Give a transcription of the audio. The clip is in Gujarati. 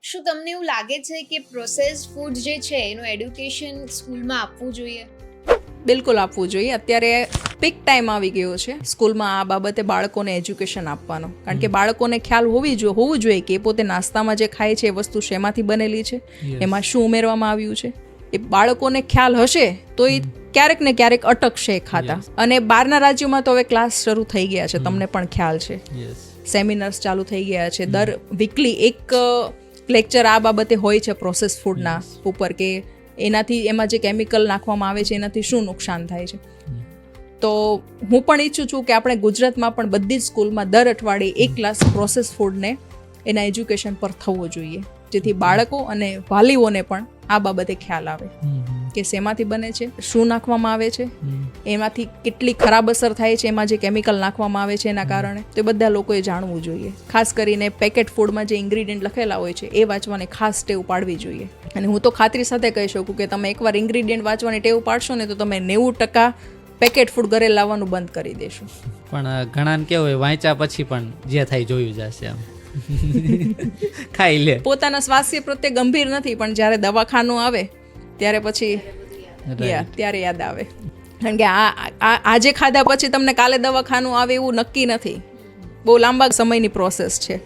શું તમને એવું લાગે છે કે પ્રોસેસ્ડ ફૂડ જે છે એનું એડ્યુકેશન સ્કૂલમાં આપવું જોઈએ? બિલકુલ આપવું જોઈએ. અત્યારે પીક ટાઈમ આવી ગયો છે સ્કૂલમાં આ બાબતે બાળકોને એજ્યુકેશન આપવાનો, કારણ કે બાળકોને ખ્યાલ હોવું જોઈએ કે એ પોતે નાસ્તામાં જે ખાય છે એ વસ્તુ શેમાંથી બનેલી છે, એમાં શું ઉમેરવામાં આવ્યું છે. એ બાળકોને ખ્યાલ હશે તો એ ક્યારેક ને ક્યારેક અટકશે ખાતા. અને બહારના રાજ્યોમાં તો હવે ક્લાસ શરૂ થઈ ગયા છે, તમને પણ ખ્યાલ છે, સેમિનાર્સ ચાલુ થઈ ગયા છે. દર વીકલી એક લેક્ચર આ બાબતે હોય છે પ્રોસેસ ફૂડના ઉપર, કે એમાં જે કેમિકલ નાખવામાં આવે છે એનાથી શું નુકસાન થાય છે. તો હું પણ ઈચ્છું છું કે આપણે ગુજરાતમાં પણ બધી જ સ્કૂલમાં દર અઠવાડિયે એક ક્લાસ પ્રોસેસ ફૂડને એના એજ્યુકેશન પર થવો જોઈએ, જેથી બાળકો અને વાલીઓને પણ આ બાબતે ખ્યાલ આવે કે શેમાંથી બને છે, શું નાખવામાં આવે છે, એમાંથી કેટલી ખરાબ અસર થાય છે, એમાં જે કેમિકલ નાખવામાં આવે છે એના કારણે. તો એ બધા લોકોએ જાણવું જોઈએ. ખાસ કરીને પેકેટ ફૂડમાં જે ઇન્ગ્રીડિયન્ટ લખેલા હોય છે એ વાંચવાની ખાસ ટેવ પાડવી જોઈએ. અને હું તો ખાતરી સાથે કહી શકું કે તમે એકવાર ઇન્ગ્રીડિયન્ટ વાંચવાની ટેવ પાડશો ને તો તમે 90% પેકેટ ફૂડ ઘરે લાવવાનું બંધ કરી દેશો. પણ ઘણાને કેવું હોય, વાંચ્યા પછી પણ જે થાય જોયું જશે, આમ ખાઈ લે. પોતાના સ્વાસ્થ્ય પ્રત્યે ગંભીર નથી, પણ જ્યારે દવાખાનું આવે ત્યારે પછી ત્યારે યાદ આવે. કારણ કે આજે ખાધા પછી તમને કાલે દવાખાનું આવે એવું નક્કી નથી. બહુ લાંબા સમયની પ્રોસેસ છે.